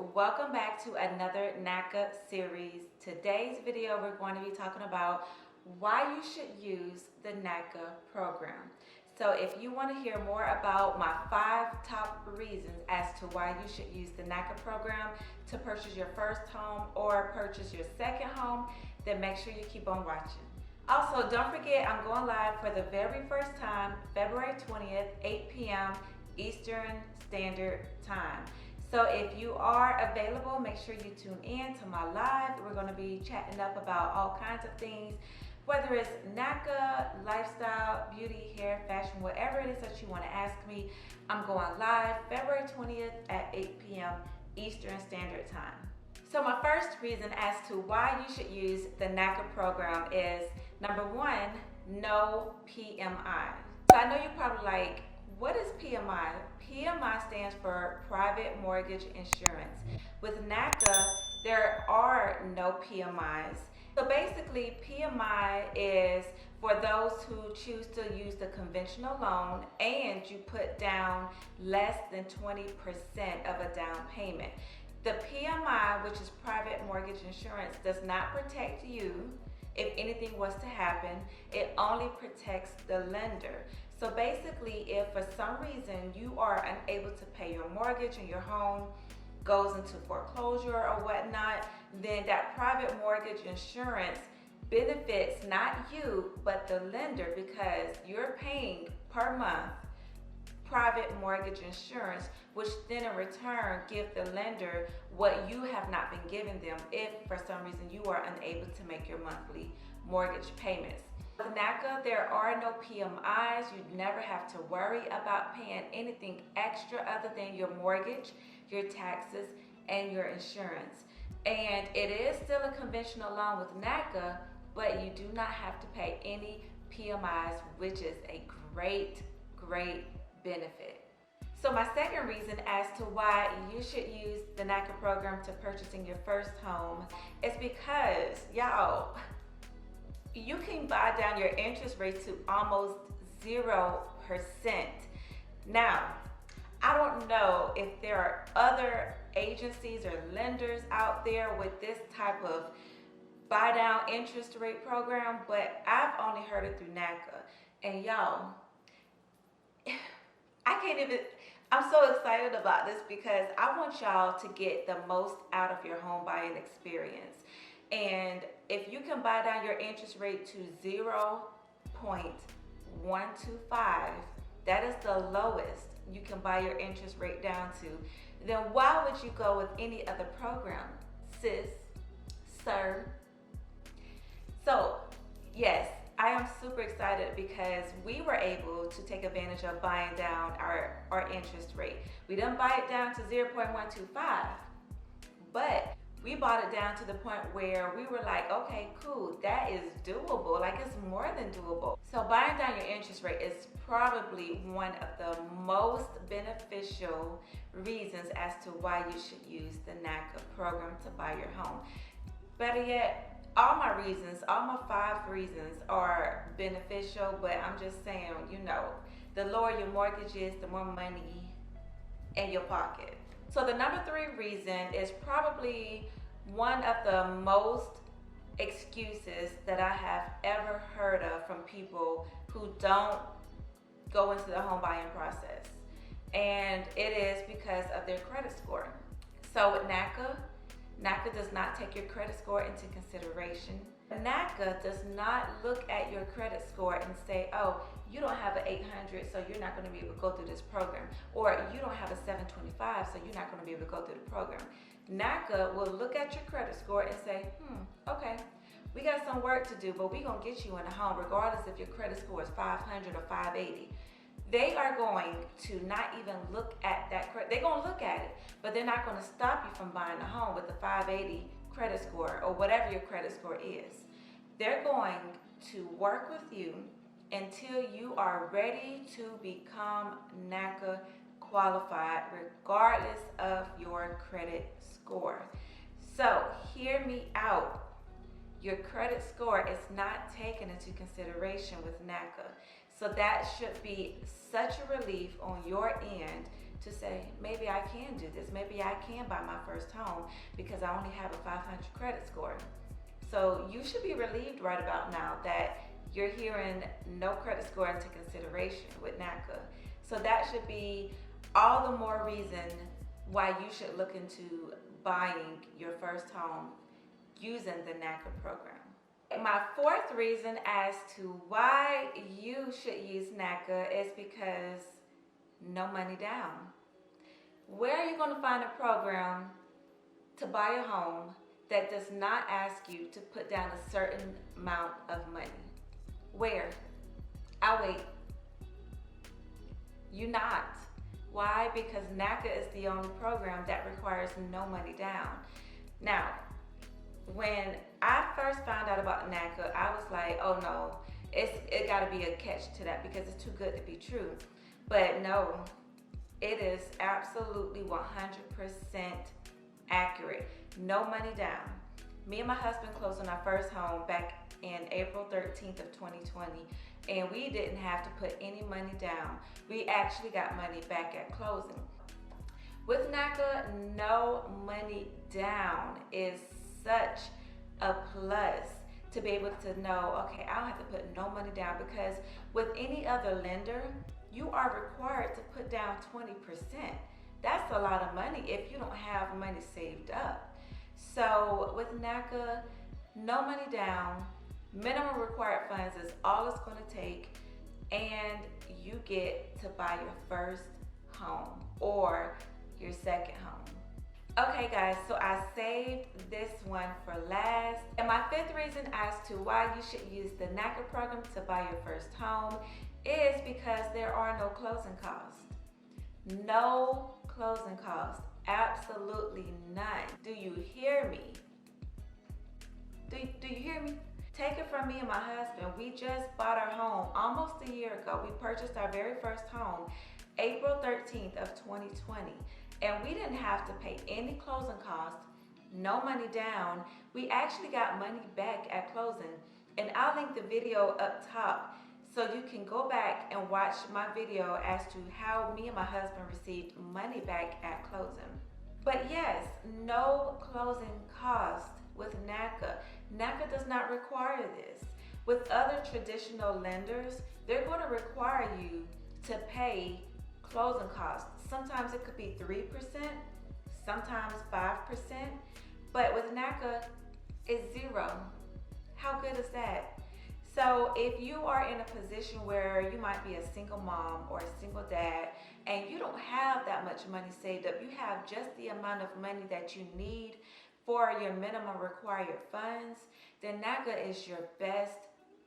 welcome back to another Naca series. Today's video we're going to be talking about why you should use the Naca program. So if you want to hear more about my 5 top reasons as to why you should use the Naca program to purchase your first home or purchase your second home, then make sure you keep on watching. Also, don't forget I'm going live for the very first time, February 20th, 8 p.m. Eastern Standard Time. So if you are available, make sure you tune in to my live. We're going to be chatting up about all kinds of things, whether it's Naca, lifestyle, beauty, hair, fashion, whatever it is that you want to ask me. I'm going live February 20th at 8 p.m. Eastern Standard Time. So my first reason as to why you should use the Naca program is, number one, no PMI. So I know you're probably like, what is PMI? PMI stands for Private Mortgage Insurance. With Naca, there are no PMIs. So basically, PMI is for those who choose to use the conventional loan and you put down less than 20% of a down payment. The PMI, which is Private Mortgage Insurance, does not protect you if anything was to happen. It only protects the lender. So basically, if for some reason you are unable to pay your mortgage and your home goes into foreclosure or whatnot, then that private mortgage insurance benefits not you, but the lender, because you're paying per month private mortgage insurance, which then in return give the lender what you have not been giving them if for some reason you are unable to make your monthly mortgage payments. With Naca, there are no PMIs. You never have to worry about paying anything extra other than your mortgage, your taxes, and your insurance. And it is still a conventional loan with Naca, but you do not have to pay any PMIs, which is a great benefit. So my second reason as to why you should use the Naca program to purchasing your first home is because, y'all, you can buy down your interest rate to almost 0%. Now, I don't know if there are other agencies or lenders out there with this type of buy down interest rate program, but I've only heard it through Naca. And y'all, I'm so excited about this because I want y'all to get the most out of your home buying experience. And if you can buy down your interest rate to 0.125, that is the lowest you can buy your interest rate down to, then why would you go with any other program, sis, sir? So, yes, I am super excited because we were able to take advantage of buying down our interest rate. We didn't buy it down to 0.125, but we bought it down to the point where we were like, okay, cool, that is doable. Like, it's more than doable. So buying down your interest rate is probably one of the most beneficial reasons as to why you should use the Naca program to buy your home. Better yet, all my 5 reasons are beneficial, but I'm just saying, the lower your mortgage is, the more money in your pocket. So the number 3 reason is probably one of the most excuses that I have ever heard of from people who don't go into the home buying process. And it is because of their credit score. So with Naca does not take your credit score into consideration. Naca does not look at your credit score and say, oh, you don't have an 800, so you're not going to be able to go through this program. Or you don't have a 725, so you're not going to be able to go through the program. Naca will look at your credit score and say, okay, we got some work to do, but we're going to get you in a home regardless if your credit score is 500 or 580. They are going to not even look at that credit. They're going to look at it, but they're not going to stop you from buying a home with a 580 credit score or whatever your credit score is. They're going to work with you until you are ready to become Naca qualified, regardless of your credit score. So hear me out. Your credit score is not taken into consideration with Naca. So that should be such a relief on your end to say, maybe I can do this. Maybe I can buy my first home because I only have a 500 credit score. So you should be relieved right about now that you're hearing no credit score into consideration with NACA. So that should be all the more reason why you should look into buying your first home using the NACA program. My fourth reason as to why you should use NACA is because no money down. Where are you going to find a program to buy a home that does not ask you to put down a certain amount of money? Where? I'll wait. You not. Why? Because NACA is the only program that requires no money down. Now, when I first found out about NACA, I was like, oh no, it gotta be a catch to that because it's too good to be true. But no, it is absolutely 100% accurate. No money down. Me and my husband closed on our first home back in April 13th of 2020, and we didn't have to put any money down. We actually got money back at closing. With NACA, no money down is such a plus to be able to know, okay, I don't have to put no money down, because with any other lender, you are required to put down 20%. That's a lot of money if you don't have money saved up. So with NACA, no money down, minimum required funds is all it's going to take, and you get to buy your first home or your second home. Okay guys, so I saved this one for last. And my fifth reason as to why you should use the NACA program to buy your first home is because there are no closing costs. No closing costs. Absolutely none. Do you hear me? Do you hear me? Take it from me and my husband. We just bought our home almost a year ago. We purchased our very first home April 13th of 2020. And we didn't have to pay any closing costs, no money down. We actually got money back at closing. And I'll link the video up top so you can go back and watch my video as to how me and my husband received money back at closing. But yes, no closing cost with NACA. NACA does not require this. With other traditional lenders, they're going to require you to pay closing costs. Sometimes it could be 3%, sometimes 5%, but with NACA, it's zero. How good is that? So if you are in a position where you might be a single mom or a single dad and you don't have that much money saved up, you have just the amount of money that you need for your minimum required funds, then NACA is your best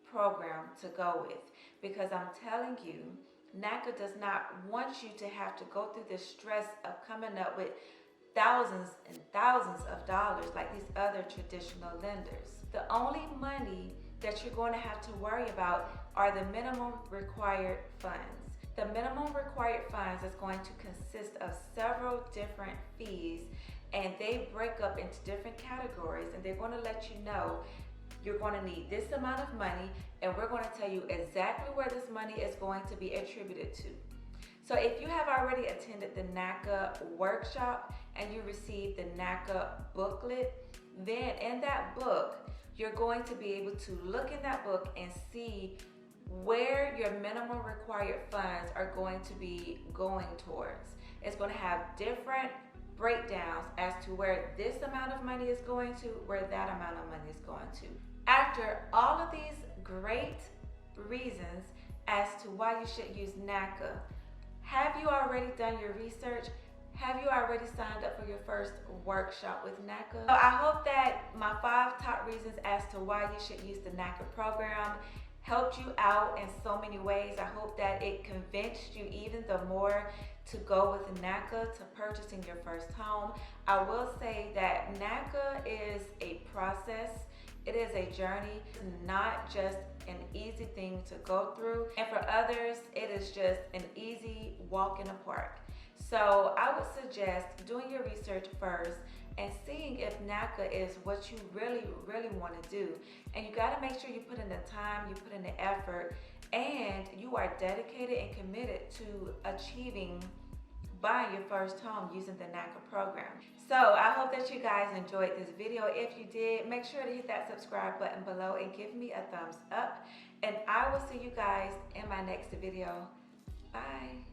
program to go with, because I'm telling you, NACA does not want you to have to go through the stress of coming up with thousands and thousands of dollars like these other traditional lenders. The only money that you're going to have to worry about are the minimum required funds. The minimum required funds is going to consist of several different fees, and they break up into different categories, and they're going to let you know you're going to need this amount of money, and we're going to tell you exactly where this money is going to be attributed to. So if you have already attended the NACA workshop and you received the NACA booklet, then in that book, you're going to be able to look in that book and see where your minimum required funds are going to be going towards. It's going to have different breakdowns as to where this amount of money is going to, where that amount of money is going to. After all of these great reasons as to why you should use NACA, have you already done your research? Have you already signed up for your first workshop with NACA? So I hope that my 5 top reasons as to why you should use the NACA program helped you out in so many ways. I hope that it convinced you even the more to go with NACA, to purchasing your first home. I will say that NACA is a process. It is a journey. It's not just an easy thing to go through. And for others, it is just an easy walk in the park. So I would suggest doing your research first and seeing if NACA is what you really, really want to do. And you got to make sure you put in the time, you put in the effort, and you are dedicated and committed to achieving buying your first home using the Naca program. So I hope that you guys enjoyed this video. If you did, make sure to hit that subscribe button below and give me a thumbs up. And I will see you guys in my next video. Bye.